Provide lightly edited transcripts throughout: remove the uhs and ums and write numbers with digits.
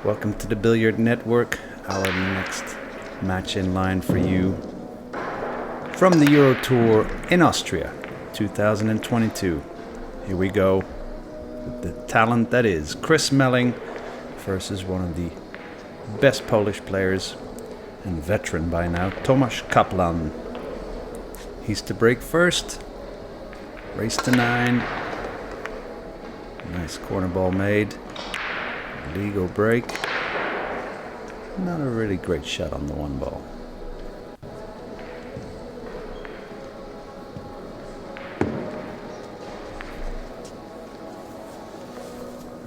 Welcome to the Billiard Network, our next match in line for you from the Euro Tour in Austria, 2022. Here we go with the talent that is Chris Melling versus one of the best Polish players and veteran by now, Tomasz Kaplan. He's to break first, race to 9, nice corner ball made. Legal break. Not a really great shot on the one ball.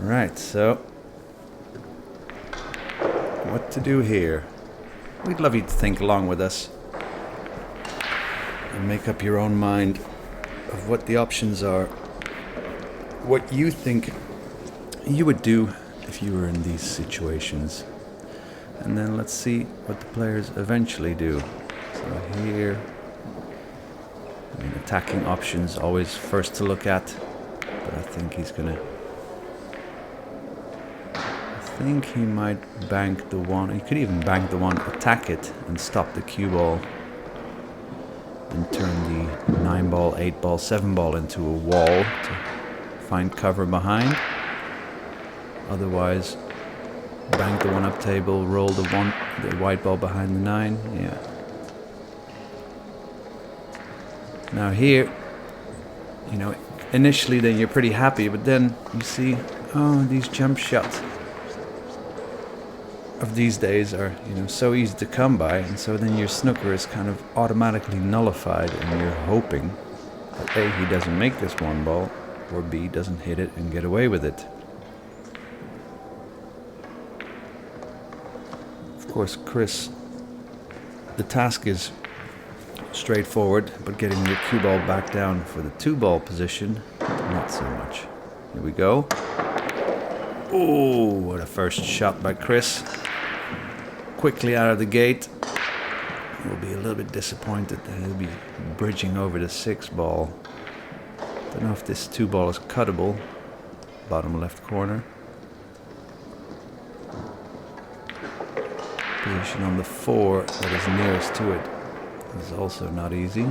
Right, so what to do here? We'd love you to think along with us and make up your own mind of what the options are, what you think you would do if you were in these situations, and then let's see what the players eventually do. So here, attacking options always first to look at, but I think he might bank the one. He could even bank the one, attack it, and stop the cue ball, and turn the 9 ball, 8 ball, 7 ball into a wall to find cover behind. Otherwise, bank the one up table, roll the white ball behind the 9. Yeah. Now here, initially then you're pretty happy, but then you see, these jump shots of these days are, so easy to come by, and so then your snooker is kind of automatically nullified, and you're hoping that A, he doesn't make this one ball, or B, doesn't hit it and get away with it. Of course, Chris, the task is straightforward, but getting your cue ball back down for the 2 ball position, not so much. Here we go. Oh, what a first shot by Chris. Quickly out of the gate. We'll be a little bit disappointed that he'll be bridging over the 6 ball. Don't know if this 2 ball is cuttable. Bottom left corner. Position on the 4 that is nearest to it is also not easy.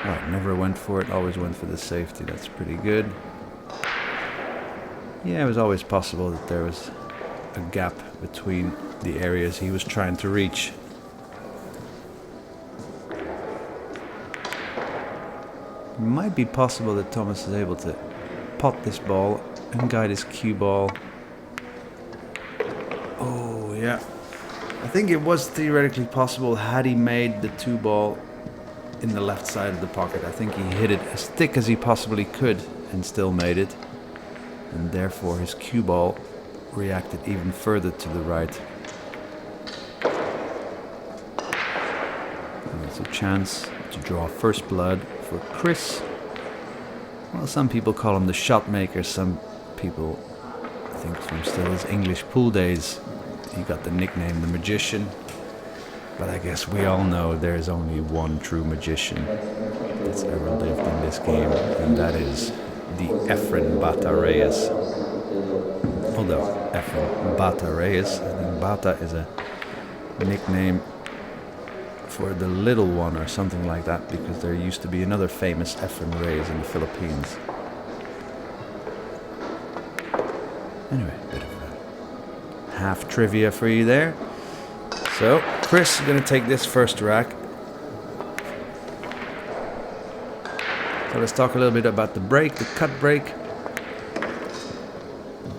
Alright, never went for it, always went for the safety. That's pretty good. Yeah, it was always possible that there was a gap between the areas he was trying to reach. It might be possible that Thomas is able to pot this ball and guide his cue ball. Oh, yeah. I think it was theoretically possible had he made the 2 ball in the left side of the pocket. I think he hit it as thick as he possibly could and still made it. And therefore his cue ball reacted even further to the right. And it's a chance to draw first blood for Chris. Well, some people call him the shot maker. Some people, I think from still his English pool days, he got the nickname the Magician. But I guess we all know there's only one true magician that's ever lived in this game, and that is the Efren Bata Reyes. Although Efren Bata Reyes, I think Bata is a nickname for the little one or something like that, because there used to be another famous Efren Reyes in the Philippines. Anyway, bit of a half trivia for you there. So, Chris is going to take this first rack. So let's talk a little bit about the break, the cut break.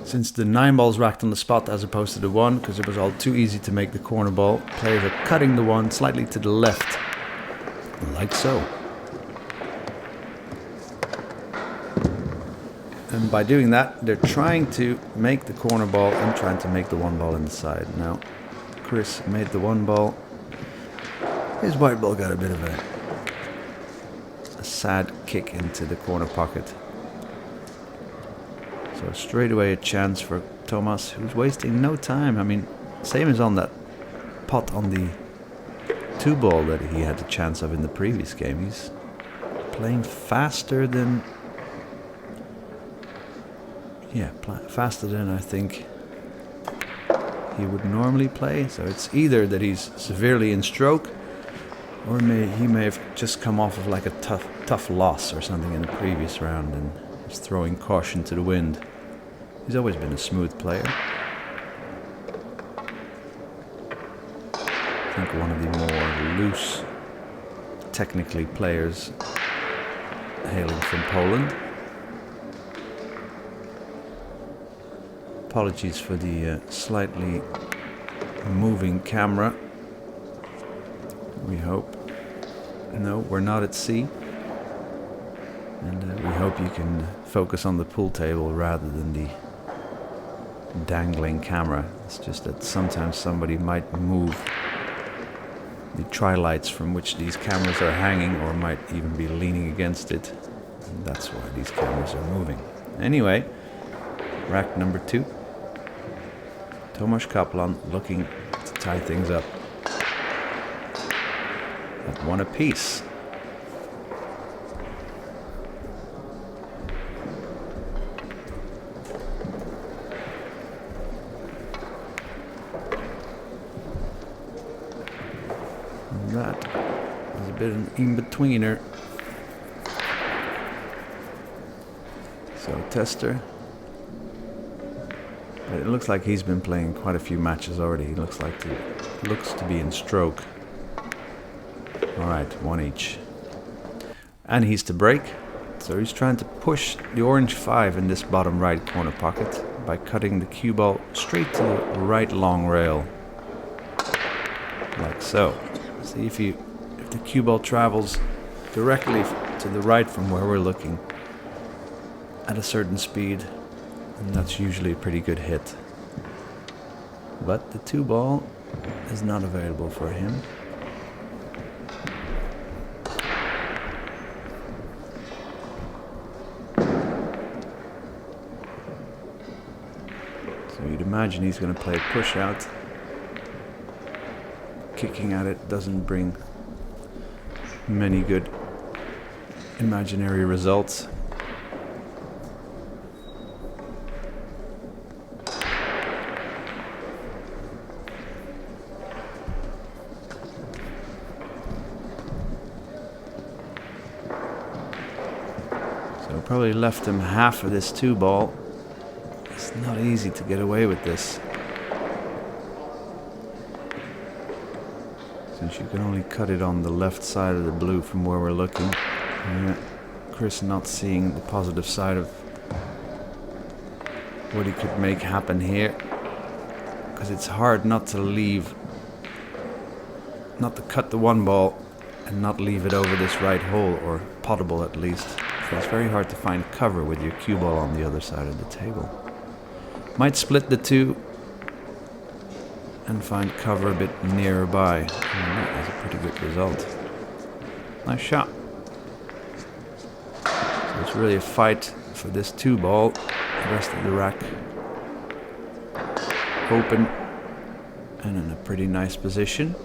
Since the 9 ball's racked on the spot as opposed to the 1, because it was all too easy to make the corner ball, players are cutting the 1 slightly to the left, like so. And by doing that, they're trying to make the corner ball and trying to make the 1 ball inside. Now, Chris made the 1 ball. His white ball got a bit of a sad kick into the corner pocket. So straight away a chance for Tomasz, who's wasting no time. I mean, same as on that pot on the 2 ball that he had the chance of in the previous game. He's playing faster than... Yeah, faster than I think he would normally play. So it's either that he's severely in stroke, or he may have just come off of like a tough loss or something in the previous round and is throwing caution to the wind. He's always been a smooth player. I think one of the more loose, technically players hailing from Poland. Apologies for the slightly moving camera. We hope. No, we're not at sea. And we hope you can focus on the pool table rather than the dangling camera. It's just that sometimes somebody might move the tri-lights from which these cameras are hanging, or might even be leaning against it. And that's why these cameras are moving. Anyway, rack number 2. Tomasz Kaplan looking to tie things up at 1 apiece. And that was a bit of an in-betweener. So tester. But it looks like he's been playing quite a few matches already. He looks to be in stroke. Alright, 1 each. And he's to break. So he's trying to push the orange 5 in this bottom right corner pocket by cutting the cue ball straight to the right long rail. Like so. See if the cue ball travels directly to the right from where we're looking at a certain speed, and that's usually a pretty good hit. But the 2 ball is not available for him. So you'd imagine he's going to play push out. Kicking at it doesn't bring many good imaginary results. So probably left him half of this 2 ball. It's not easy to get away with this, since you can only cut it on the left side of the blue from where we're looking. Yeah, Chris not seeing the positive side of what he could make happen here, because it's hard not to cut the 1 ball and not leave it over this right hole, or potable at least. So it's very hard to find cover with your cue ball on the other side of the table. Might split the 2 and find cover a bit nearby. And that is a pretty good result. Nice shot. So it's really a fight for this 2 ball. The rest of the rack open and in a pretty nice position.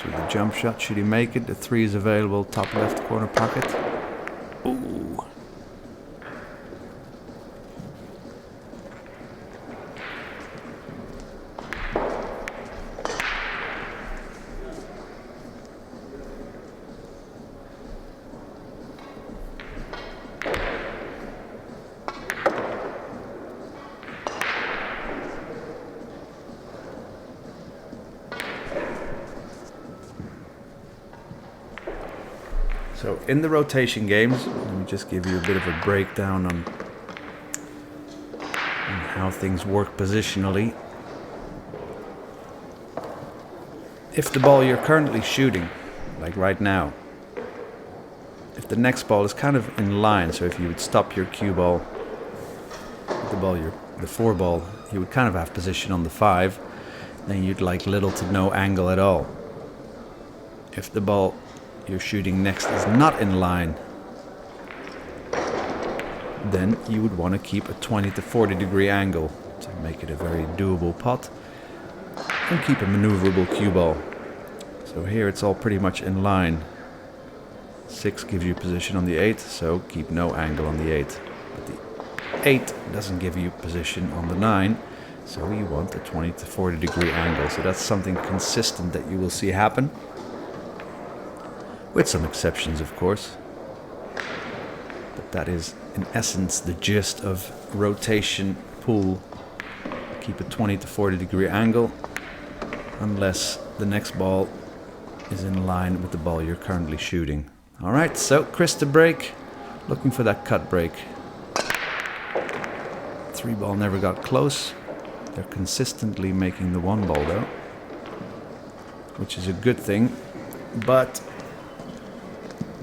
With the jump shot, should he make it? The 3 is available, top left corner pocket. Ooh. So in the rotation games, let me just give you a bit of a breakdown on how things work positionally. If the ball you're currently shooting, like right now, if the next ball is kind of in line, so if you would stop your cue ball, the 4 ball, you would kind of have position on the 5, then you'd like little to no angle at all. If the ball you're shooting next is not in line, then you would want to keep a 20 to 40 degree angle to make it a very doable pot and keep a maneuverable cue ball. So here it's all pretty much in line. 6 gives you position on the 8, so keep no angle on the 8. But the 8 doesn't give you position on the 9, so you want a 20 to 40 degree angle. So that's something consistent that you will see happen, with some exceptions of course. But that is in essence the gist of rotation pool. Keep a 20 to 40 degree angle unless the next ball is in line with the ball you're currently shooting. Alright, so Chris to break, looking for that cut break. 3 ball never got close. They're consistently making the 1 ball though, which is a good thing, but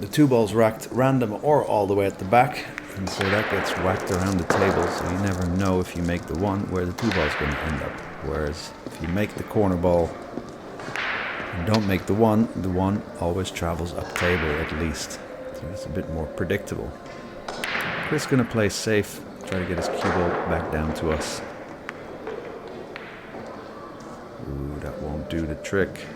the 2 balls racked random or all the way at the back, and so that gets whacked around the table, so you never know if you make the 1 where the 2 ball is going to end up. Whereas if you make the corner ball and don't make the 1 always travels up table at least, so it's a bit more predictable. Chris going to play safe, try to get his cue ball back down to us. Ooh, that won't do the trick.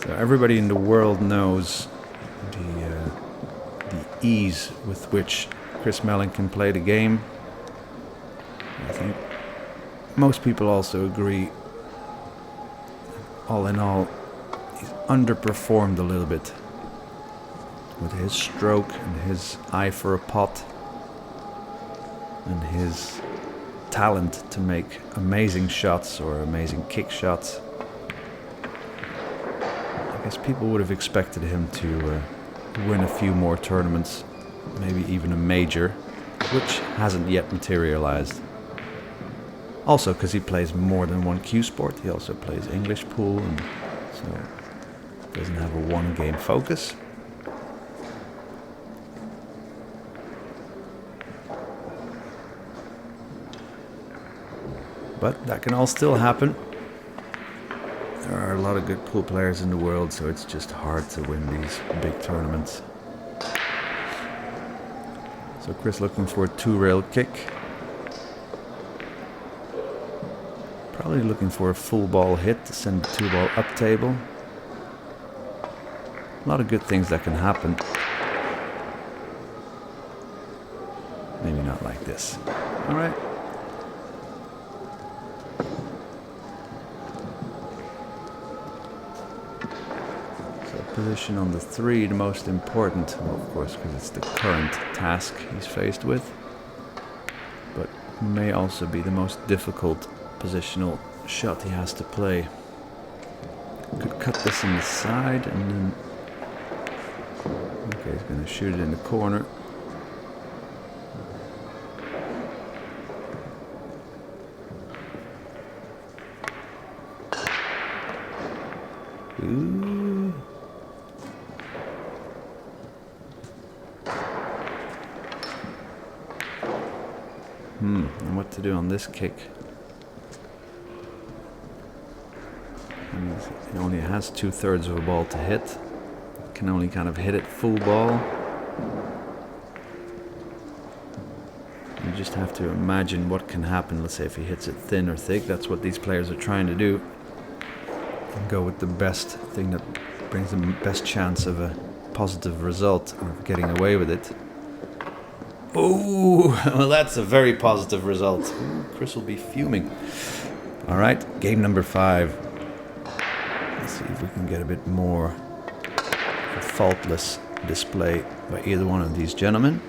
So everybody in the world knows the ease with which Chris Melling can play the game. I think most people also agree, all in all, he's underperformed a little bit with his stroke and his eye for a pot and his talent to make amazing shots or amazing kick shots. I guess people would have expected him to win a few more tournaments, maybe even a major, which hasn't yet materialized. Also because he plays more than one cue sport, he also plays English pool, and so doesn't have a one game focus. But that can all still happen. There are a lot of good pool players in the world, so it's just hard to win these big tournaments. So Chris looking for a 2-rail kick. Probably looking for a full ball hit to send the 2 ball up table. A lot of good things that can happen. Maybe not like this. Alright. Position on the 3, the most important, well, of course, because it's the current task he's faced with, but may also be the most difficult positional shot he has to play. Could cut this in the side and then, okay, he's going to shoot it in the corner. Ooh. And what to do on this kick? He only has 2/3 of a ball to hit. Can only kind of hit it full ball. You just have to imagine what can happen. Let's say if he hits it thin or thick, that's what these players are trying to do. And go with the best thing that brings them the best chance of a positive result of getting away with it. Oh, well, that's a very positive result. Ooh, Chris will be fuming. All right, game number 5. Let's see if we can get a bit more of a faultless display by either one of these gentlemen.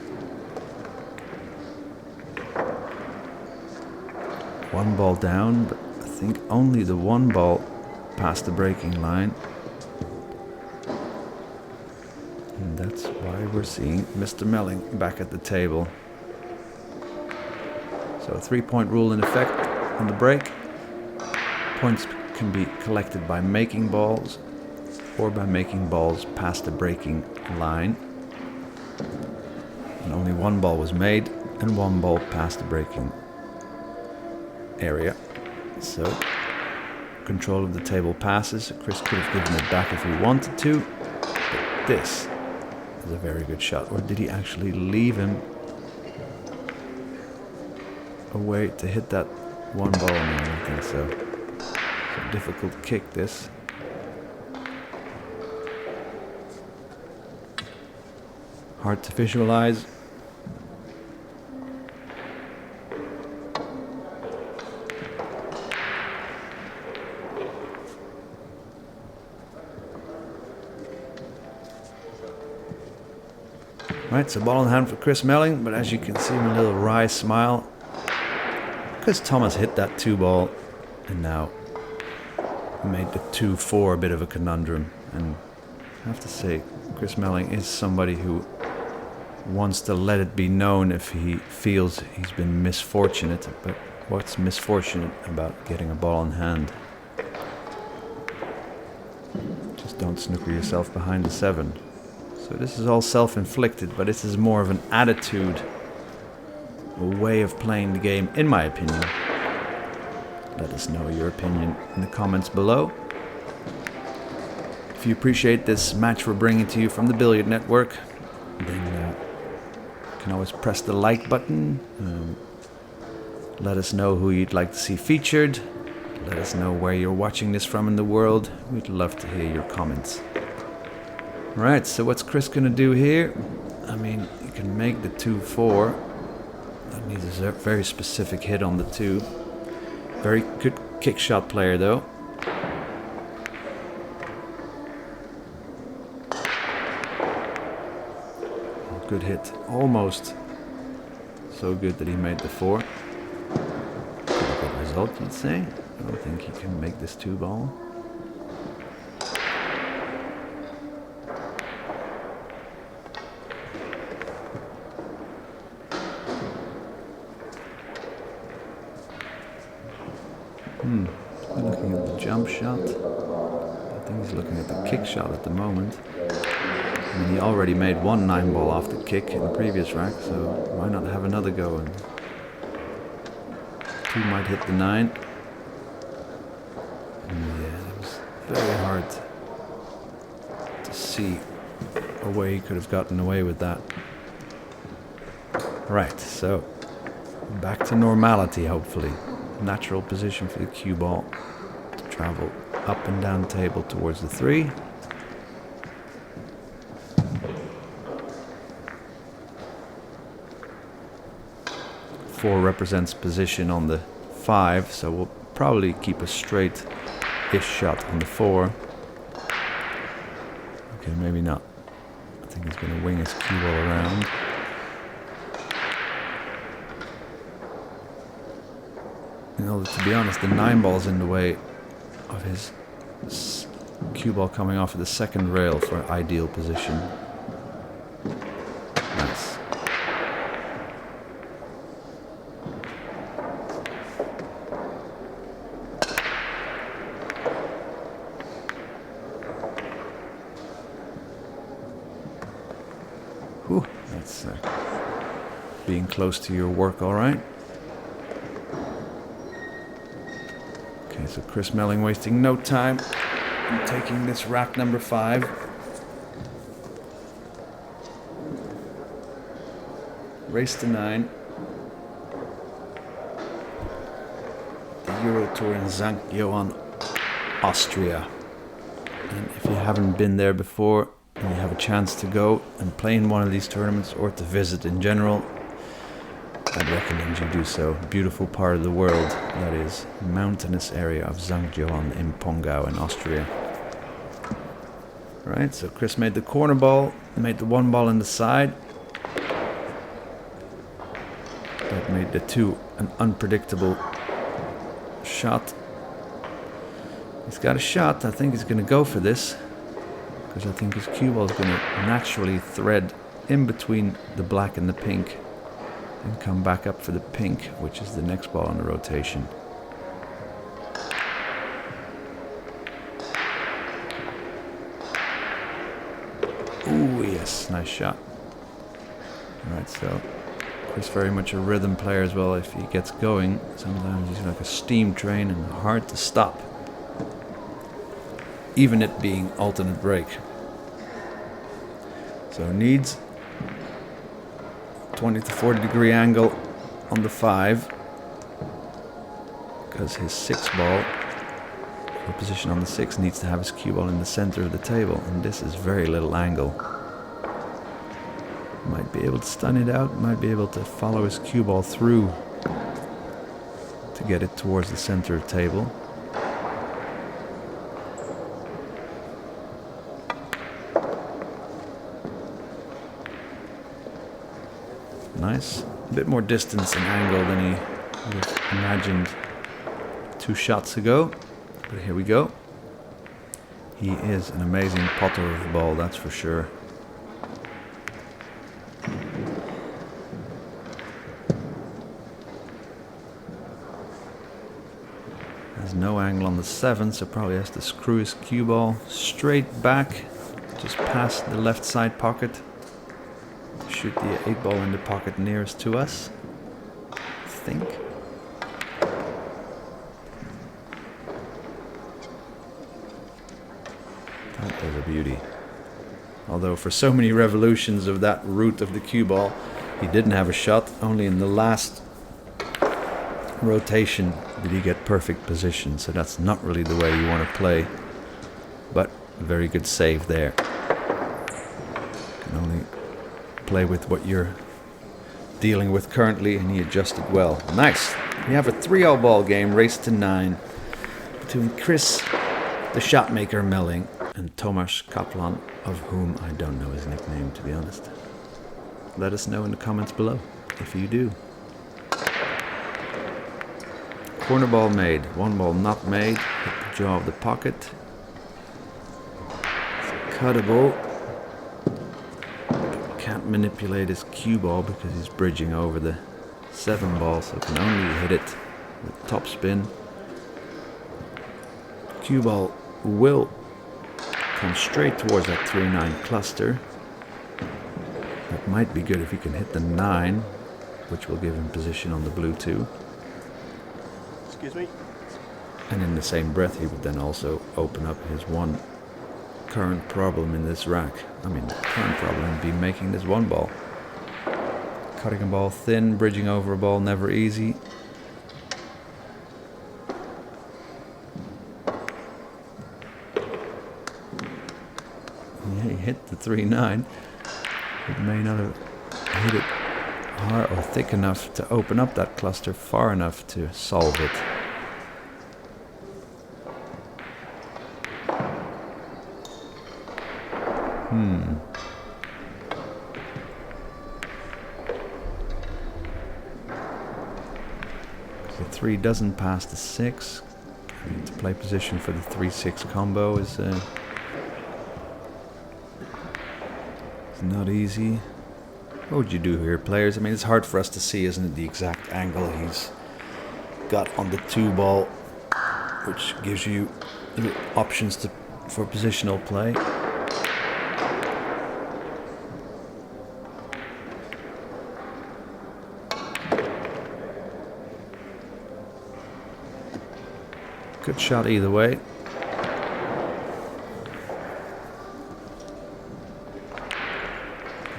1 ball down, but I think only the 1 ball past the breaking line. And that's why we're seeing Mr. Melling back at the table. So a 3-point rule in effect on the break. Points can be collected by making balls or by making balls past the breaking line. And only 1 ball was made and 1 ball past the breaking area. So control of the table passes. Chris could have given it back if he wanted to, but this was a very good shot. Or did he actually leave him a way to hit that one ball? No, I don't think so. It's a difficult kick, this. Hard to visualize. Right, so ball in hand for Chris Melling, but as you can see, a little wry smile, because Thomas hit that 2 ball and now made the 2-4 a bit of a conundrum. And I have to say, Chris Melling is somebody who wants to let it be known if he feels he's been misfortunate. But what's misfortunate about getting a ball in hand? Just don't snooker yourself behind the 7. So this is all self-inflicted, but this is more of an attitude, a way of playing the game, in my opinion. Let us know your opinion in the comments below. If you appreciate this match we're bringing to you from the Billiard Network, then you can always press the like button. Let us know who you'd like to see featured. Let us know where you're watching this from in the world. We'd love to hear your comments. Right, so what's Chris gonna do here? I mean, you can make the 2-4. That needs a very specific hit on the 2. Very good kick shot player, though. Good hit, almost so good that he made the 4. Good result, you'd say. I don't think he can make this 2-ball. Looking at the jump shot. I think he's looking at the kick shot at the moment. I mean, he already made 1 9-ball off the kick in the previous rack, so why not have another go? And 2 might hit the 9. Yeah, it was very hard to see a way he could have gotten away with that. Right, so back to normality, hopefully. Natural position for the cue ball to travel up and down the table towards the 3. Four represents position on the 5, so we'll probably keep a straight-ish shot on the 4. Okay, maybe not. I think he's going to wing his cue ball around. You know, to be honest, the 9-ball's in the way of his cue ball coming off of the 2nd rail for an ideal position. Nice. Whew, that's being close to your work, all right. Okay, so Chris Melling wasting no time in taking this rack number 5. Race to 9. The Euro Tour in St. Johann, Austria. And if you haven't been there before and you have a chance to go and play in one of these tournaments or to visit in general, I'd recommend you do so. Beautiful part of the world, that is. Mountainous area of St. Johann in Pongau in Austria. Right, so Chris made the corner ball, made the 1 ball in the side. That made the 2 an unpredictable shot. He's got a shot. I think he's going to go for this, because I think his cue ball is going to naturally thread in between the black and the pink and come back up for the pink, which is the next ball in the rotation. Ooh, yes, nice shot. Alright, so Chris very much a rhythm player as well. If he gets going, sometimes he's like a steam train and hard to stop, even it being alternate break. So needs 20 to 40 degree angle on the 5, because his 6 ball, for position on the 6, needs to have his cue ball in the center of the table, and this is very little angle. Might be able to stun it out, might be able to follow his cue ball through to get it towards the center of the table. Nice. A bit more distance and angle than he would have imagined 2 shots ago. But here we go. He is an amazing potter of the ball, that's for sure. Has no angle on the 7, so probably has to screw his cue ball straight back, just past the left side pocket. Shoot the 8 ball in the pocket nearest to us, I think. That was a beauty. Although for so many revolutions of that route of the cue ball, he didn't have a shot. Only in the last rotation did he get perfect position. So that's not really the way you want to play. But very good save there. Can only play with what you're dealing with currently, and he adjusted well. Nice. We have a 3-all ball game, race to 9, between Chris, the shot maker Melling, and Tomasz Kaplan, of whom I don't know his nickname, to be honest. Let us know in the comments below if you do. Corner ball made, 1 ball not made. Hit the jaw of the pocket. It's cuttable. Can't manipulate his cue ball because he's bridging over the 7 ball, so can only hit it with topspin. Cue ball will come straight towards that 3-9 cluster. That might be good if he can hit the 9, which will give him position on the blue 2. Excuse me. And in the same breath, he would then also open up his one current problem in this rack. I mean, the current problem would be making this 1 ball. Cutting a ball thin, bridging over a ball, never easy. Yeah, he hit the 3-9. It may not have hit it hard or thick enough to open up that cluster far enough to solve it. The 3 doesn't pass the 6. To play position for the 3-6 combo is not easy. What would you do here, players? I mean, it's hard for us to see, isn't it, the exact angle he's got on the 2 ball, which gives you options for positional play. Good shot either way.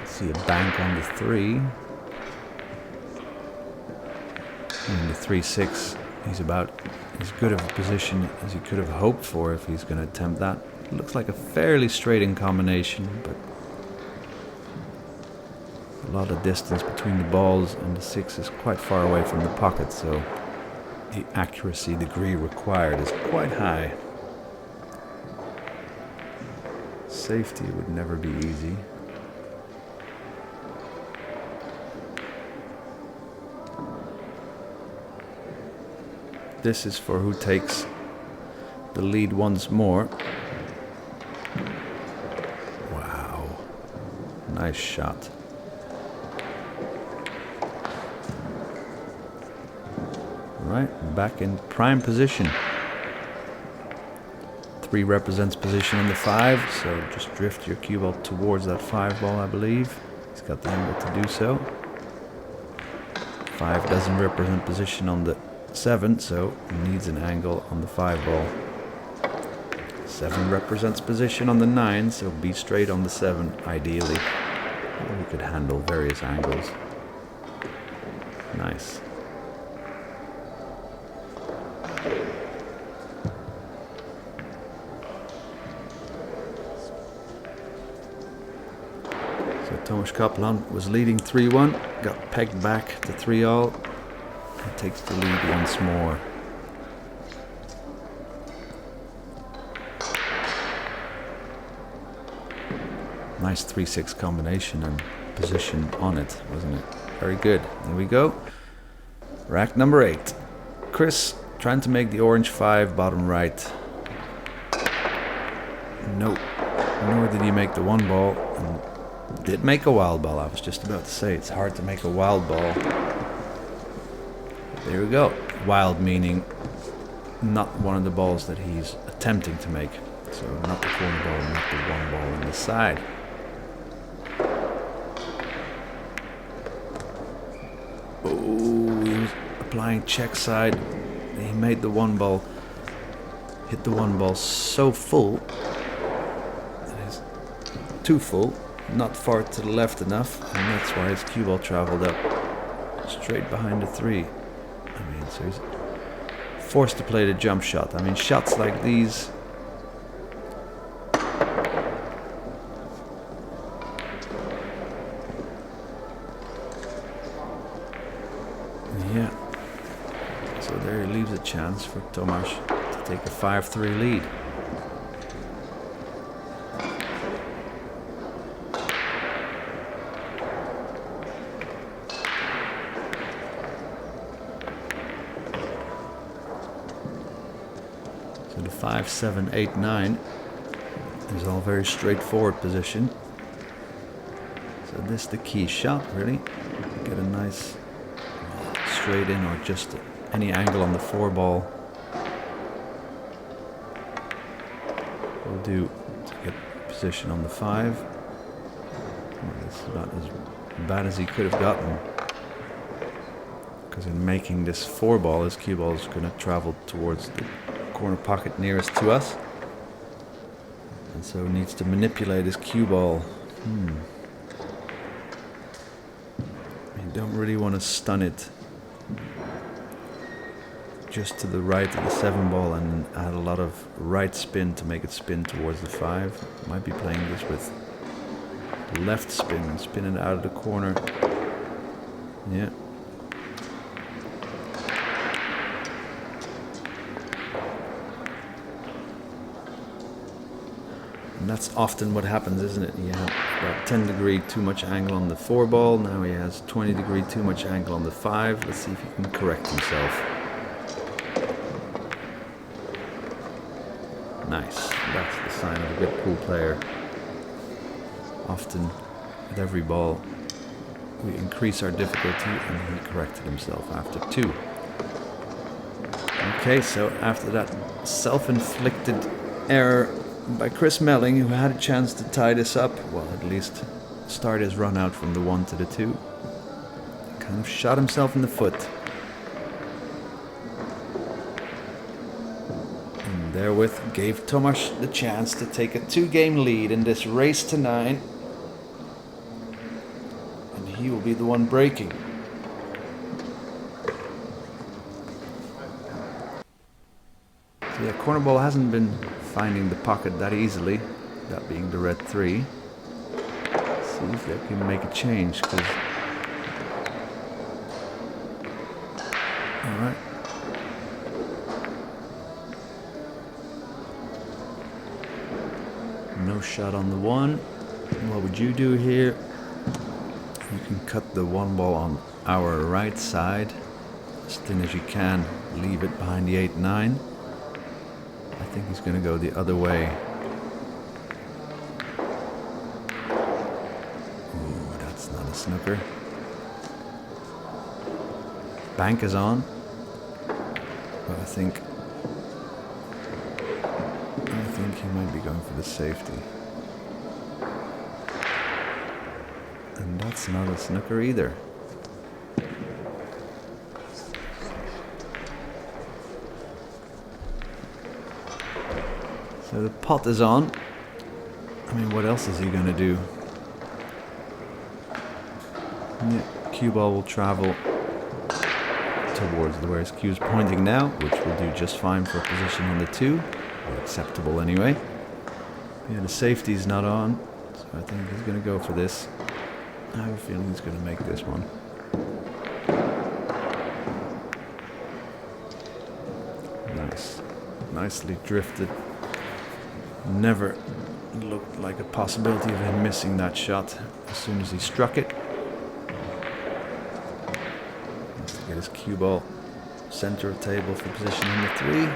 See a bank on the 3. And the 3-6, he's about as good of a position as he could have hoped for if he's going to attempt that. It looks like a fairly straight-in combination, but a lot of distance between the balls, and the 6 is quite far away from the pocket, so the accuracy degree required is quite high. Safety would never be easy. This is for who takes the lead once more. Wow. Nice shot. Right, back in prime position. 3 represents position on the 5, so just drift your cue ball towards that 5 ball, I believe. He's got the angle to do so. 5 doesn't represent position on the 7, so needs an angle on the 5 ball. 7 represents position on the 9, so be straight on the 7, ideally. We could handle various angles. Nice. So Tomasz Kaplan was leading 3-1, got pegged back to 3-all, and takes the lead once more. Nice 3-6 combination and position on it, wasn't it? Very good. There we go. Rack number 8. Chris trying to make the orange 5 bottom right. Nope. Nor did he make the 1 ball. And did make a wild ball. I was just about to say it's hard to make a wild ball. There we go. Wild meaning not one of the balls that he's attempting to make. So not the corner ball, not the 1 ball on the side. Oh, he was applying check side. He made the 1 ball, hit the 1 ball so full. That is too full, not far to the left enough, and that's why his cue ball traveled up straight behind the 3. I mean, so he's forced to play the jump shot. I mean, shots like these. Yeah. So there he leaves a chance for Tomasz to take a 5-3 lead. So the 5, 7, 8, 9 is all very straightforward position. So this is the key shot, really. Get a nice straight in or just any angle on the 4 ball will do to get position on the 5. Well, this is about as bad as he could have gotten, because in making this 4 ball, his cue ball is going to travel towards the corner pocket nearest to us, and so he needs to manipulate his cue ball. You don't really want to stun it just to the right of the 7 ball and add a lot of right spin to make it spin towards the 5. Might be playing this with left spin and spin it out of the corner. Yeah. And that's often what happens, isn't it? You have about 10 degree too much angle on the 4 ball. Now he has 20 degree too much angle on the 5. Let's see if he can correct himself. Nice. That's the sign of a good pool player. Often, with every ball, we increase our difficulty, and he corrected himself after 2. Okay, so after that self-inflicted error by Chris Melling, who had a chance to tie this up, well, at least start his run out from the 1 to the 2, kind of shot himself in the foot. Therewith gave Tomasz the chance to take a 2-game lead in this race to 9, and he will be the one breaking. So yeah, corner ball hasn't been finding the pocket that easily, that being the red 3. Let's see if they can make a change, because all right. No shot on the 1. What would you do here? You can cut the 1 ball on our right side as thin as you can. Leave it behind the 8-9. I think he's going to go the other way. Ooh, that's not a snooker. Bank is on. But I think he might be going for the safety. And that's not a snooker either. So the pot is on. I mean, what else is he going to do? Yeah, cue ball will travel towards where his cue's pointing now, which will do just fine for a position on the 2. Or acceptable anyway. Yeah, the safety's not on, so I think he's going to go for this. I have a feeling he's going to make this one. Nice. Nicely drifted. Never looked like a possibility of him missing that shot as soon as he struck it. Let's get his cue ball center of table for position number 3.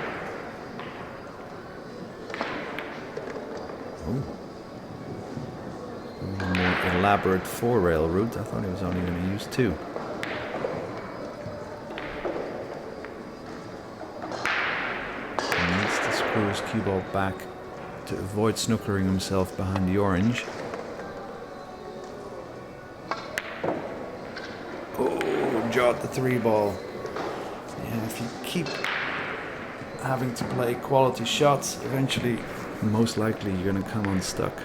Oh. A more elaborate 4-rail route. I thought he was only going to use 2. He needs to screw his cue ball back to avoid snookering himself behind the orange. Oh, jawed the 3 ball. Yeah, if you keep having to play quality shots, eventually, most likely, you're going to come unstuck.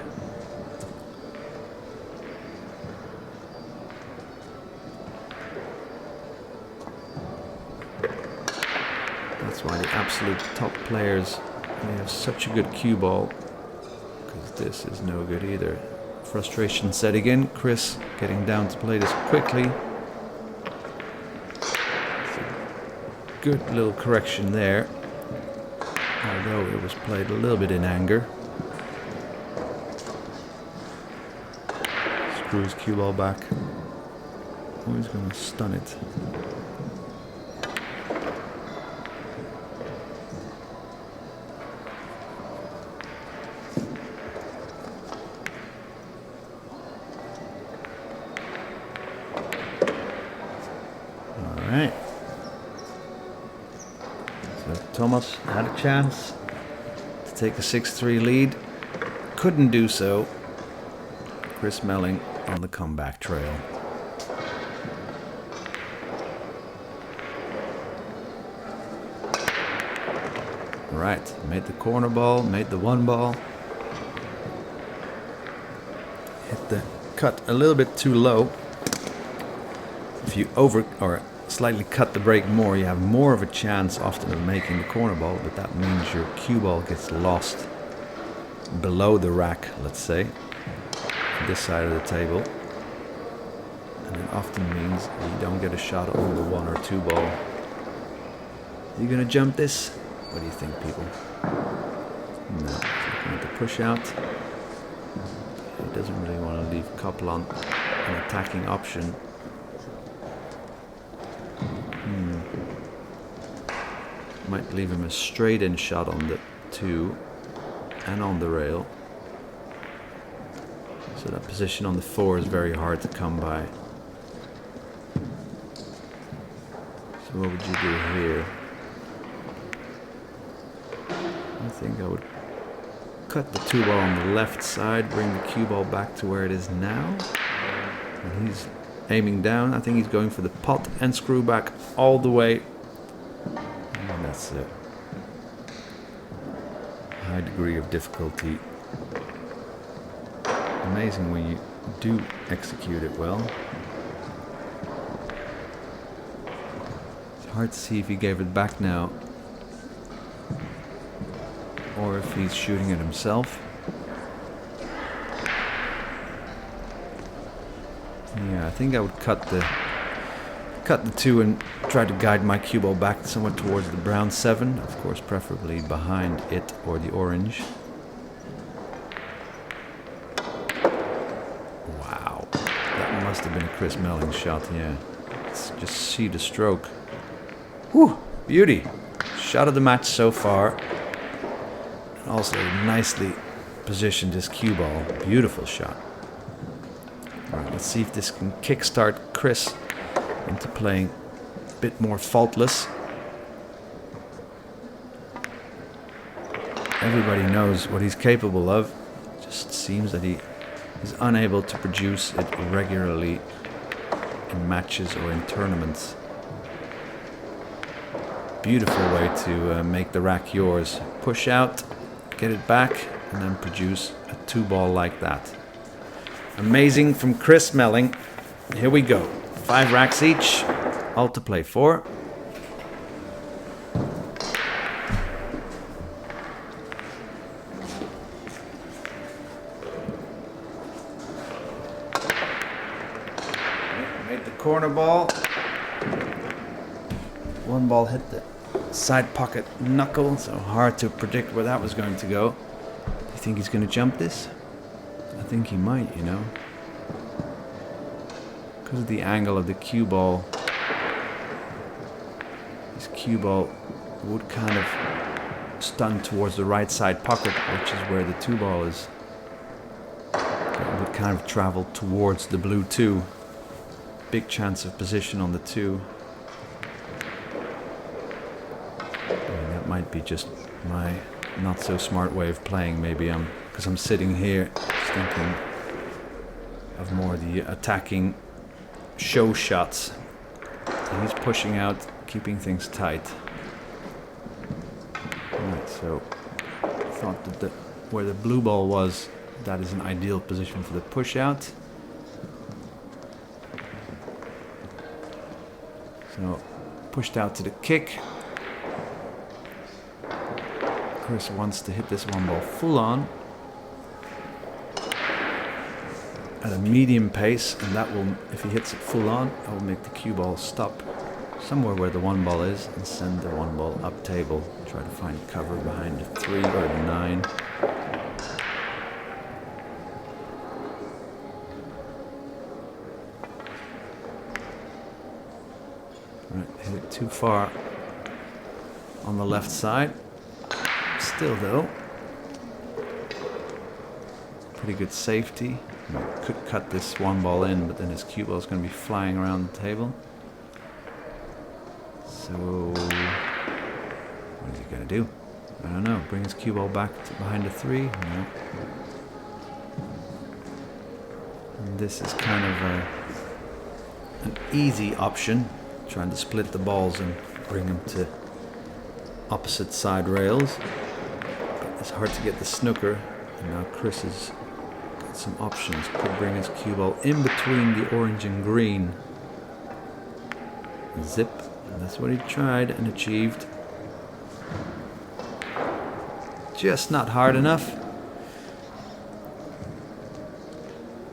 That's why the absolute top players, they have such a good cue ball, because this is no good either. Frustration setting in. Chris getting down to play this quickly. Good little correction there, although it was played a little bit in anger. Screws cue ball back. Oh, he's going to stun it. All right. Tomasz had a chance to take a 6-3 lead. Couldn't do so. Chris Melling on the comeback trail. Right, made the corner ball, made the 1 ball. Hit the cut a little bit too low. If you slightly cut the break more, you have more of a chance often of making the corner ball, but that means your cue ball gets lost below the rack, let's say, this side of the table, and it often means you don't get a shot on the 1 or 2 ball. You gonna jump this? What do you think, people? No, he's going to push out. He doesn't really want to leave Kaplan an attacking option. Might leave him a straight-in shot on the 2 and on the rail. So that position on the 4 is very hard to come by. So what would you do here? I think I would cut the 2 ball on the left side, bring the cue ball back to where it is now. And he's aiming down. I think he's going for the pot and screw back all the way. And that's a high degree of difficulty. Amazing when you do execute it well. It's hard to see if he gave it back now or if he's shooting it himself. Yeah, I think I would cut the 2 and try to guide my cue ball back somewhat towards the brown 7, of course preferably behind it or the orange. Wow, that must have been a Chris Melling shot, yeah. Let's just see the stroke. Whew, beauty. Shot of the match so far. Also nicely positioned his cue ball. Beautiful shot. Alright, let's see if this can kickstart Chris into playing a bit more faultless. Everybody knows what he's capable of. It just seems that he is unable to produce it regularly in matches or in tournaments. Beautiful way to make the rack yours. Push out, get it back, and then produce a 2 ball like that. Amazing from Chris Melling. Here we go. 5 racks each. All to play for. Made the corner ball. One ball hit the side pocket knuckle, so hard to predict where that was going to go. Do you think he's going to jump this? I think he might, you know. Because of the angle of the cue ball, this cue ball would kind of stun towards the right side pocket, which is where the 2 ball is. It would kind of travel towards the blue 2. Big chance of position on the 2. And that might be just my not so smart way of playing. Maybe because I'm sitting here just thinking of more the attacking show shots. And he's pushing out, keeping things tight. Alright, so I thought that where the blue ball was, that is an ideal position for the push out. So pushed out to the kick. Chris wants to hit this 1 ball full on at a medium pace, and that will, if he hits it full on, that will make the cue ball stop somewhere where the 1 ball is and send the 1 ball up table. Try to find cover behind the 3 or the 9. Right, hit it too far on the left side. Still though, pretty good safety. Could cut this 1 ball in, but then his cue ball is going to be flying around the table. So, what is he going to do? I don't know. Bring his cue ball back to behind the 3? No. And this is kind of an easy option, trying to split the balls and bring them to opposite side rails. But it's hard to get the snooker, and now Chris has got some options. Could bring his cue ball in between the orange and green. Zip. And that's what he tried and achieved. Just not hard enough.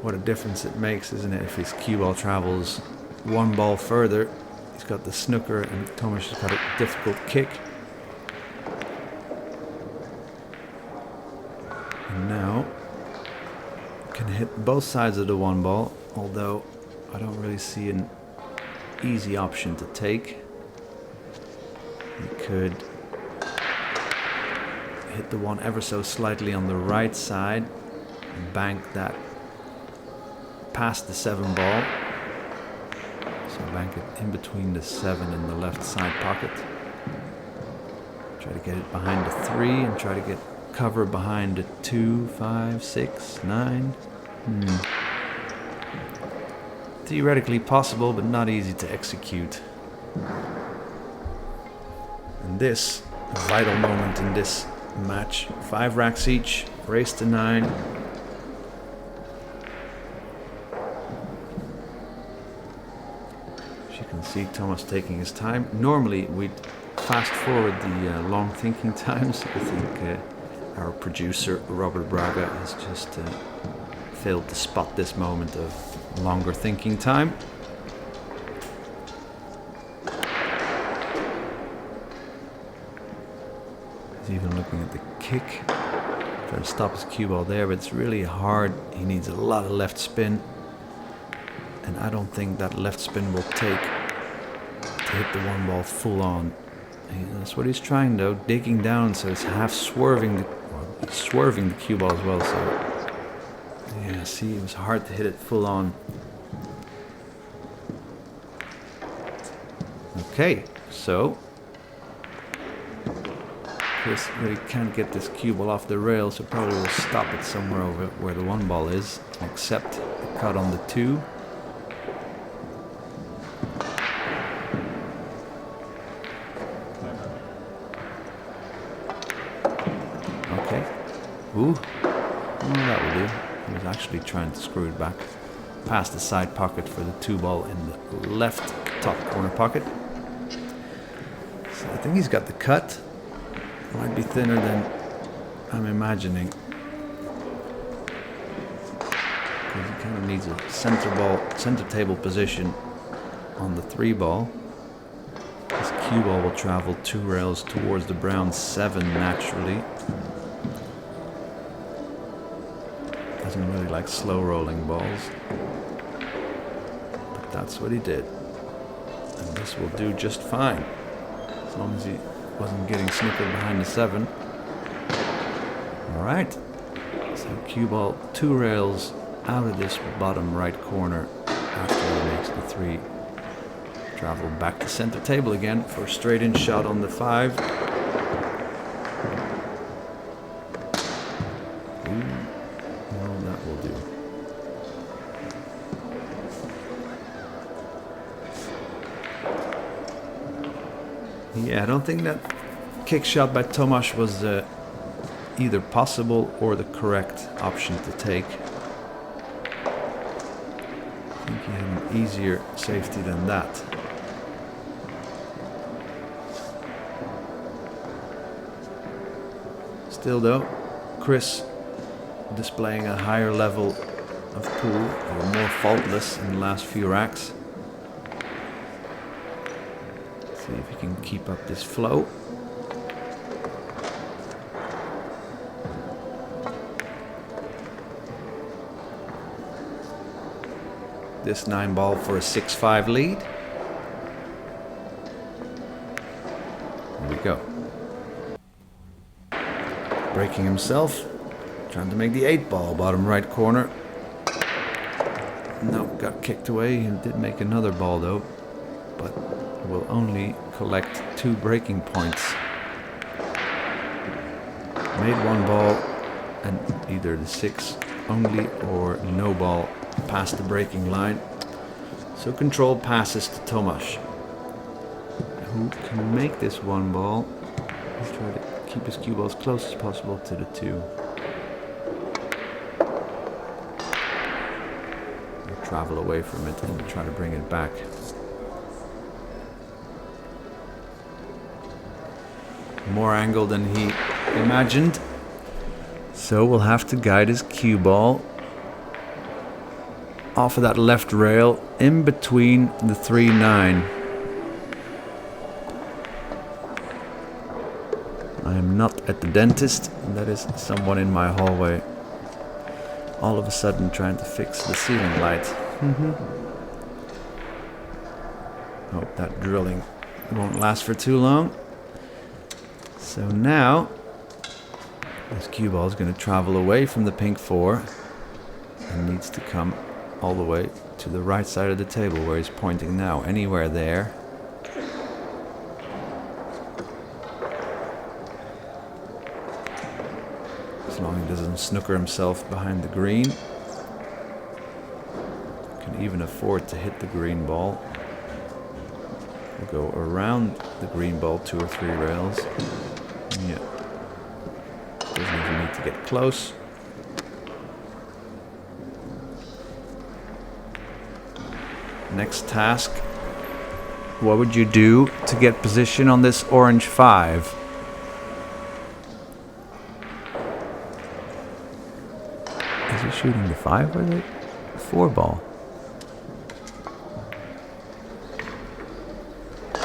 What a difference it makes, isn't it? If his cue ball travels 1 ball further, he's got the snooker, and Tomasz has got a difficult kick. And now can hit both sides of the 1 ball, although I don't really see an easy option to take. He could hit the 1 ever so slightly on the right side and bank that past the 7 ball. So bank it in between the 7 and the left side pocket. Try to get it behind the 3 and try to get cover behind the 2, 5, 6, 9. Theoretically possible, but not easy to execute. And this vital moment in this match, 5 racks each, race to 9. As you can see, Tomasz taking his time. Normally we'd fast forward the long thinking times. I think our producer Robert Braga has just failed to spot this moment of longer thinking time. He's even looking at the kick. Try to stop his cue ball there, but it's really hard. He needs a lot of left spin. And I don't think that left spin will take to hit the 1 ball full on. And that's what he's trying though, digging down, so it's half swerving the cue ball as well. So yeah, see, it was hard to hit it full on. Okay, so Chris really can't get this cue ball off the rail, so probably will stop it somewhere over where the 1 ball is, and accept the cut on the 2. Okay. Ooh. Oh, that will do. He was actually trying to screw it back. past the side pocket for the 2 ball in the left top corner pocket. So I think he's got the cut. Might be thinner than I'm imagining. Because he kind of needs a center table position on the 3 ball. This cue ball will travel 2 rails towards the brown 7 naturally. Doesn't really like slow rolling balls. But that's what he did. And this will do just fine. As long as he wasn't getting snookered behind the 7. Alright. So cue ball 2 rails out of this bottom right corner after he makes the 3. Travel back to center table again for a straight in shot on the 5. No, that will do. Yeah, I don't think that kick shot by Tomasz was either possible or the correct option to take. I think he had an easier safety than that. Still though, Chris displaying a higher level of pool, or more faultless in the last few racks. See if he can keep up this flow. This 9 ball for a 6-5 lead. Here we go. Breaking himself, trying to make the 8 ball, bottom right corner. No, got kicked away. He did make another ball though, but will only collect 2 breaking points. Made 1 ball and either the 6 only or no ball past the breaking line. So control passes to Tomasz, who can make this 1 ball. He's trying to keep his cue ball as close as possible to the 2. Or travel away from it and try to bring it back. More angle than he imagined. So we'll have to guide his cue ball off of that left rail in between the 3-9. I am not at the dentist, and that is someone in my hallway all of a sudden trying to fix the ceiling light. Hope that drilling won't last for too long. So now this cue ball is going to travel away from the pink 4 and needs to come all the way to the right side of the table where he's pointing now. Anywhere there. As long as he doesn't snooker himself behind the green. Can even afford to hit the green ball. We'll go around the green ball 2 or 3 rails. Yeah. Doesn't even need to get close. Next task. What would you do to get position on this orange 5? Is he shooting the 5 or the 4 ball?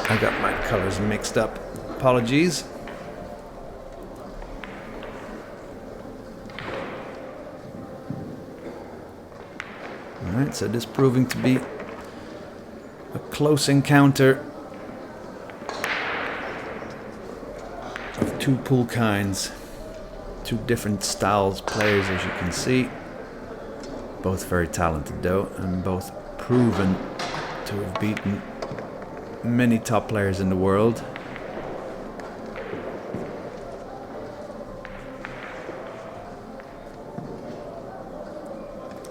I got my colors mixed up. Apologies. Alright, so this proving to be a close encounter of 2 pool kinds. 2 different styles players, as you can see. Both very talented though, and both proven to have beaten many top players in the world.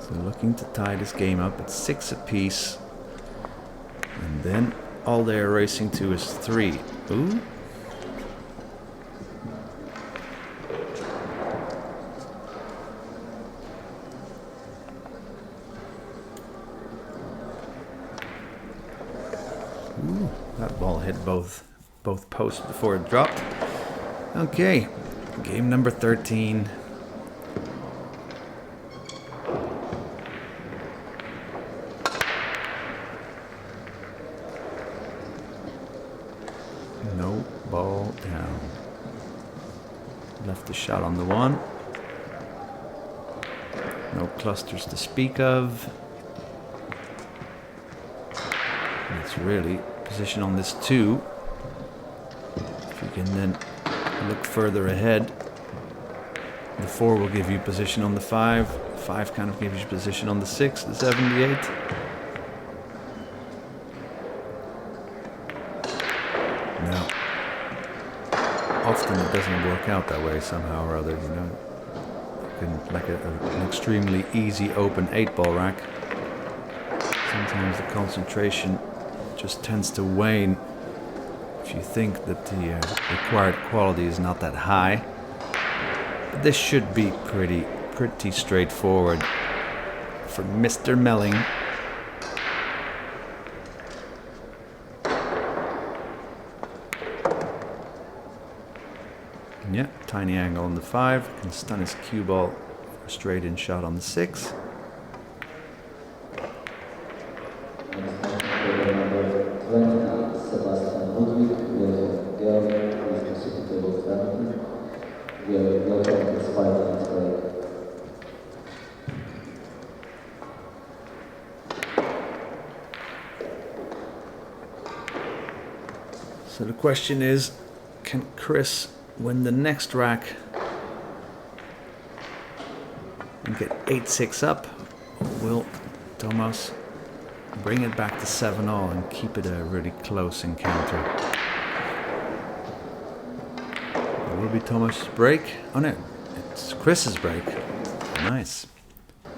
So looking to tie this game up at 6 apiece. And then all they're racing to is 3. Ooh. Ooh, that ball hit both posts before it dropped. Okay, game number 13. No ball down. Left the shot on the 1. No clusters to speak of. It's really position on this 2. If you can then look further ahead, the 4 will give you position on the 5. 5 kind of gives you position on the 6, the 7, the 8. Now, often it doesn't work out that way somehow or other, you know. Like an extremely easy open 8-ball rack. Sometimes the concentration just tends to wane if you think that the required quality is not that high. But this should be pretty straightforward for Mr. Melling. Yeah, tiny angle on the 5, can stun his cue ball for a straight in shot on the 6. So the question is, can Chris win the next rack and get 8-6 up? Or will Tomasz bring it back to 7-all and keep it a really close encounter? It will be Tomasz's break. Oh no, it's Chris's break. Nice.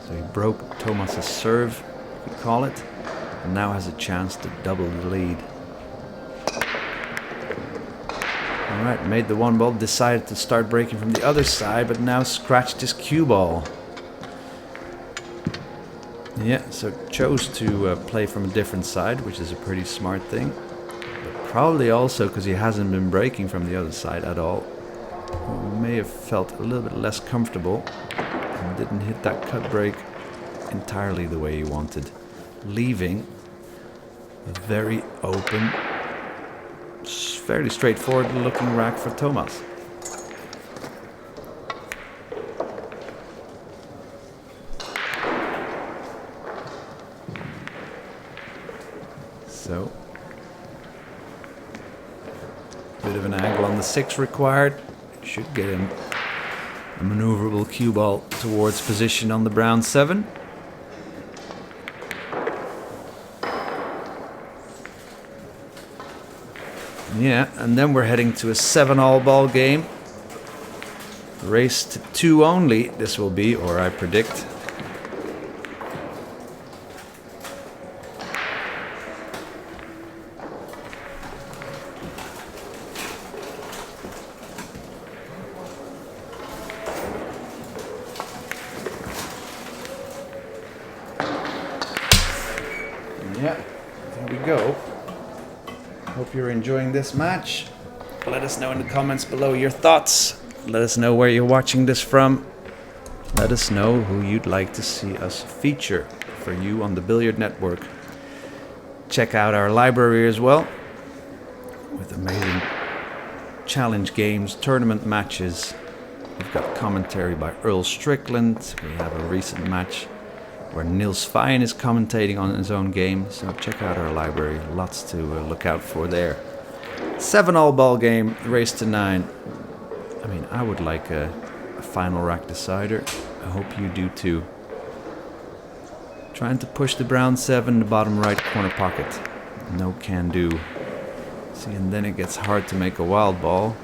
So he broke Tomasz's serve, you could call it, and now has a chance to double the lead. Alright, made the 1 ball, decided to start breaking from the other side, but now scratched his cue ball. Yeah, so chose to play from a different side, which is a pretty smart thing. But probably also because he hasn't been breaking from the other side at all. He may have felt a little bit less comfortable and didn't hit that cut break entirely the way he wanted, leaving a very open, fairly straightforward looking rack for Tomasz. So, bit of an angle on the 6 required. Should get him a maneuverable cue ball towards position on the brown 7. Yeah, and then we're heading to a 7-all ball game. Race to 2 only, this will be, or I predict. Yeah, there we go. Hope you're enjoying this match. Let us know in the comments below your thoughts. Let us know where you're watching this from. Let us know who you'd like to see us feature for you on the Billiard Network. Check out our library as well, with amazing challenge games, tournament matches. We've got commentary by Earl Strickland. We have a recent match where Niels Feyen is commentating on his own game, so check out our library. Lots to look out for there. 7-all ball game, race to 9. I mean, I would like a final rack decider. I hope you do too. Trying to push the brown 7 in the bottom right corner pocket. No can do. See, and then it gets hard to make a wild ball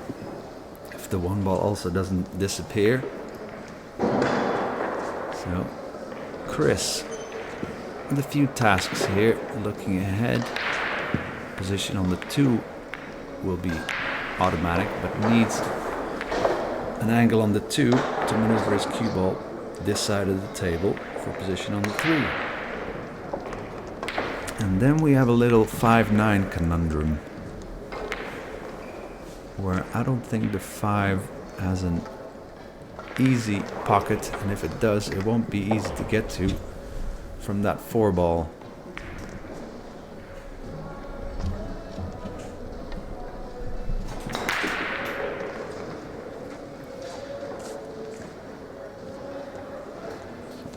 if the 1 ball also doesn't disappear. So Chris with a few tasks here, looking ahead. Position on the 2 will be automatic, but needs an angle on the 2 to maneuver his cue ball this side of the table for position on the 3. And then we have a little 5-9 conundrum, where I don't think the 5 has an easy pocket, and if it does, it won't be easy to get to from that 4 ball.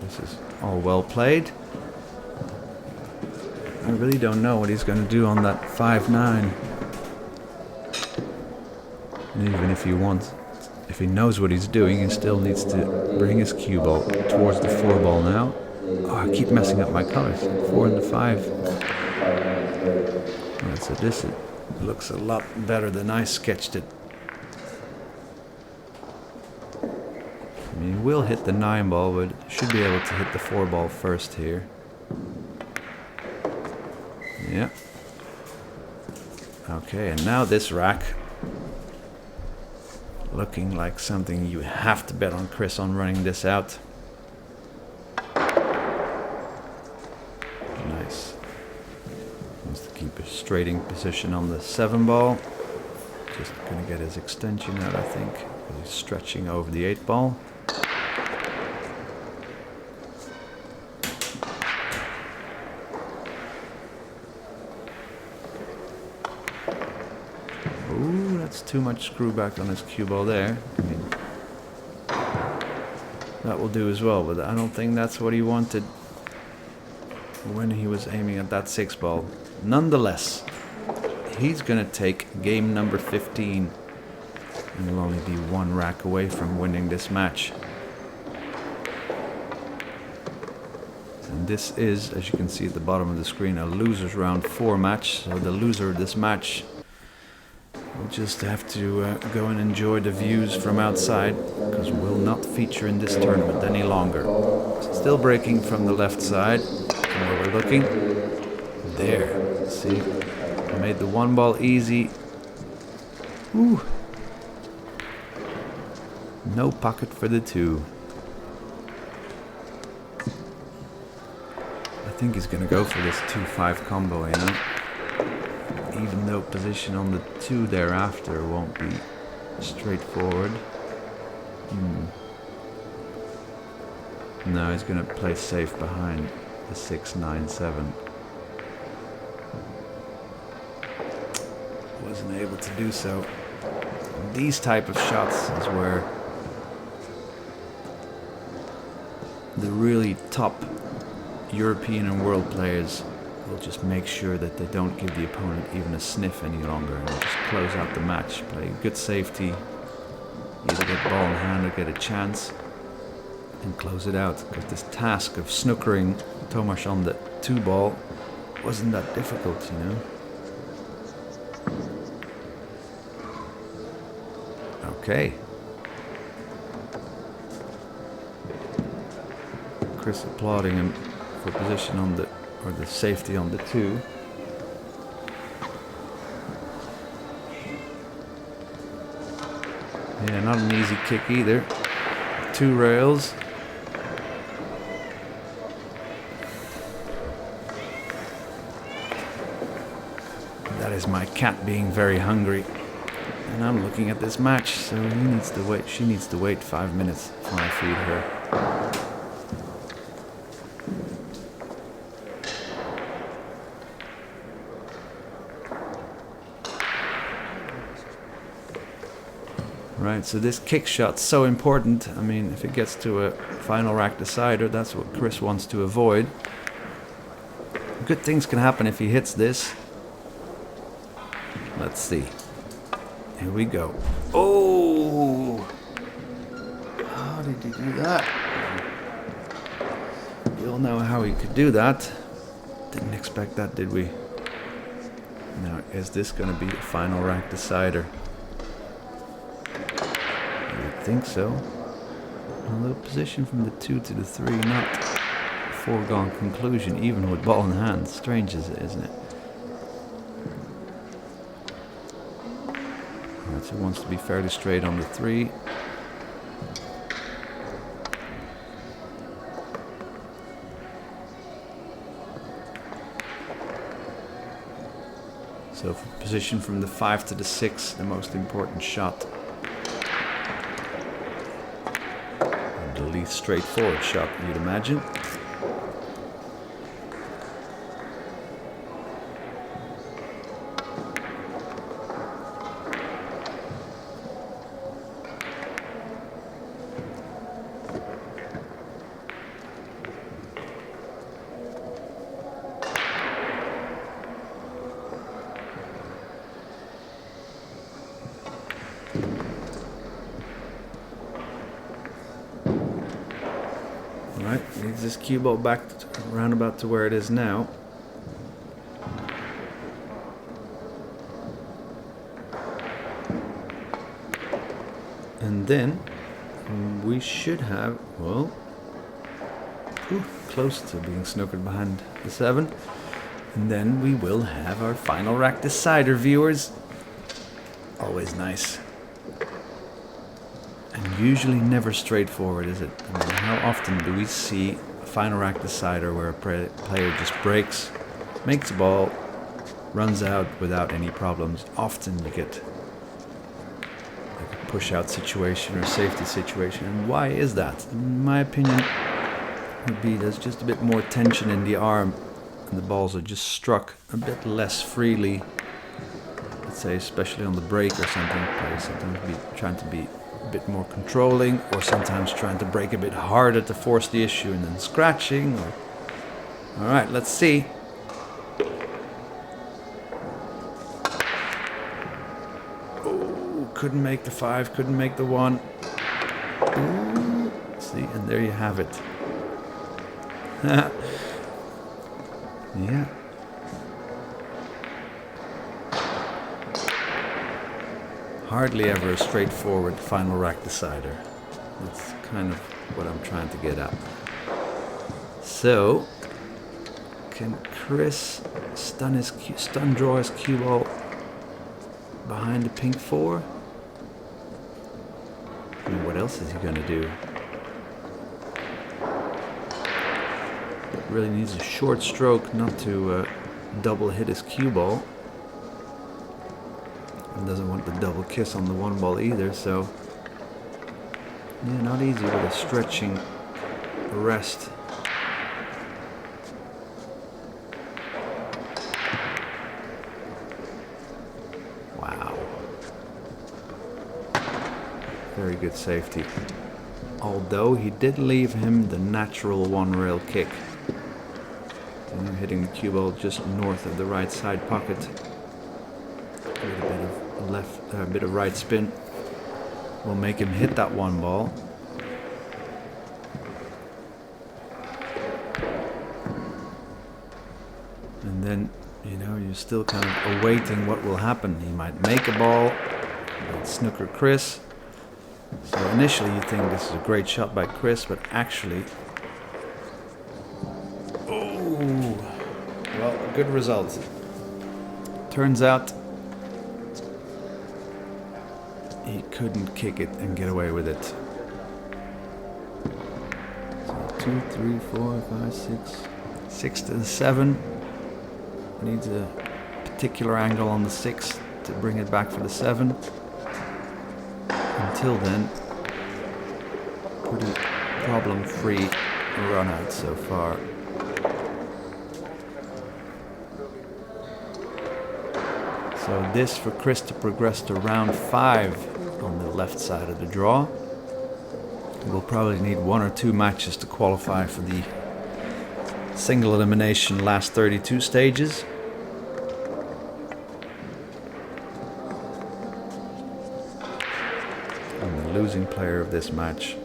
This is all well played. I really don't know what he's going to do on that 5-9. And even if he knows what he's doing, he still needs to bring his cue ball towards the 4 ball now. Oh, I keep messing up my colors. 4 and the 5. Alright, so this looks a lot better than I sketched it. I mean, he will hit the 9 ball, but should be able to hit the 4 ball first here. Yeah. Okay, and now this rack. Looking like something you have to bet on Chris on running this out. Nice. Wants to keep a straighting position on the 7 ball. Just gonna get his extension out, I think. He's stretching over the 8 ball. Ooh, that's too much screw back on his cue ball there. I mean, that will do as well, but I don't think that's what he wanted when he was aiming at that 6 ball. Nonetheless, he's gonna take game number 15 and will only be 1 rack away from winning this match. And this is, as you can see at the bottom of the screen, a losers round 4 match. So the loser of this match will just have to go and enjoy the views from outside, because we'll not feature in this tournament any longer. Still breaking from the left side, from where we're looking. There, see, I made the 1 ball easy. Ooh. No pocket for the 2. I think he's gonna go for this 2-5 combo, you know? Even though position on the 2 thereafter won't be straightforward. No, he's gonna play safe behind the 6-9-7. Wasn't able to do so. These type of shots is where the really top European and world players will just make sure that they don't give the opponent even a sniff any longer, and just close out the match. Play good safety, either get ball in hand or get a chance, and close it out. Because this task of snookering Tomasz on the 2 ball wasn't that difficult, you know. Okay. Chris applauding him for position on the, or the safety on the 2. Yeah, not an easy kick either. 2 rails. That is my cat being very hungry. And I'm looking at this match, so he needs to wait. She needs to wait 5 minutes before I feed her. Right, so this kick shot's so important. I mean, if it gets to a final rack decider, that's what Chris wants to avoid. Good things can happen if he hits this. Let's see. Here we go. Oh! How did he do that? We all know how he could do that. Didn't expect that, did we? Now, is this going to be a final rack decider? I would think so. Although position from the 2 to the 3, not a foregone conclusion, even with ball in hand. Strange, isn't it? Alright, so he wants to be fairly straight on the 3. So position from the 5 to the 6, the most important shot. And the least straightforward shot, you'd imagine. Right, needs this cue ball back around about to where it is now. And then we should have, well, close to being snookered behind the 7. And then we will have our final rack decider, viewers. Always nice. And usually never straightforward, is it? I mean, how often do we see a final rack decider where a player just breaks, makes a ball, runs out without any problems? Often you get like a push-out situation or safety situation. And why is that? In my opinion, would be there's just a bit more tension in the arm, and the balls are just struck a bit less freely. Let's say, especially on the break or something, players sometimes be trying to be a bit more controlling, or sometimes trying to break a bit harder to force the issue and then scratching. All right, let's see. Oh, couldn't make the 5, couldn't make the 1. Ooh, see, and there you have it. Yeah. Hardly ever a straightforward final rack decider. That's kind of what I'm trying to get at. So, can Chris stun draw his cue ball behind the pink 4? I mean, what else is he going to do? It really needs a short stroke not to double hit his cue ball. And doesn't want the double kiss on the 1 ball either, so yeah, not easy with a stretching rest. Wow. Very good safety. Although he did leave him the natural 1 rail kick. And hitting the cue ball just north of the right side pocket. With a bit of right spin will make him hit that 1 ball. And then, you know, you're still kind of awaiting what will happen. He might make a ball, might snooker Chris. So initially you think this is a great shot by Chris, but actually, oh, well, good result. Turns out he couldn't kick it and get away with it. So 2, 3, 4, 5, 6. 6 to the 7. Needs a particular angle on the 6 to bring it back for the 7. Until then, pretty problem-free run out so far. So this for Chris to progress to round 5 on the left side of the draw. We'll probably need 1 or 2 matches to qualify for the single elimination last 32 stages. And the losing player of this match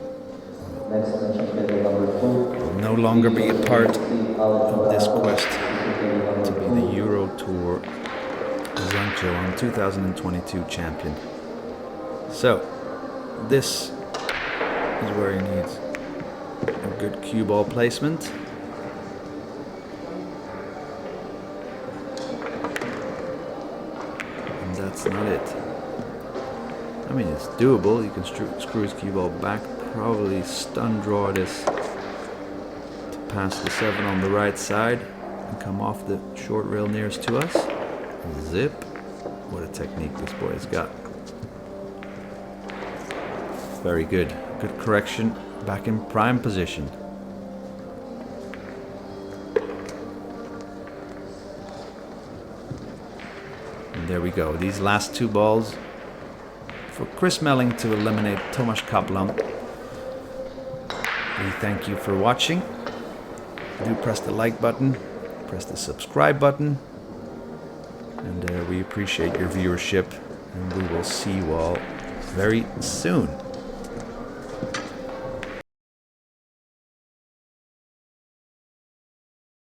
will no longer be a part of this quest to be the Euro Tour Zhangzhou 2022 champion. So, this is where he needs a good cue ball placement. And that's not it. I mean, it's doable. You can screw his cue ball back, probably stun draw this to pass the 7 on the right side and come off the short rail nearest to us. Zip. What a technique this boy has got. Very good. Good correction. Back in prime position. And there we go. These last two balls for Chris Melling to eliminate Tomasz Kaplan. We thank you for watching. Do press the like button. Press the subscribe button. And we appreciate your viewership. And we will see you all very soon.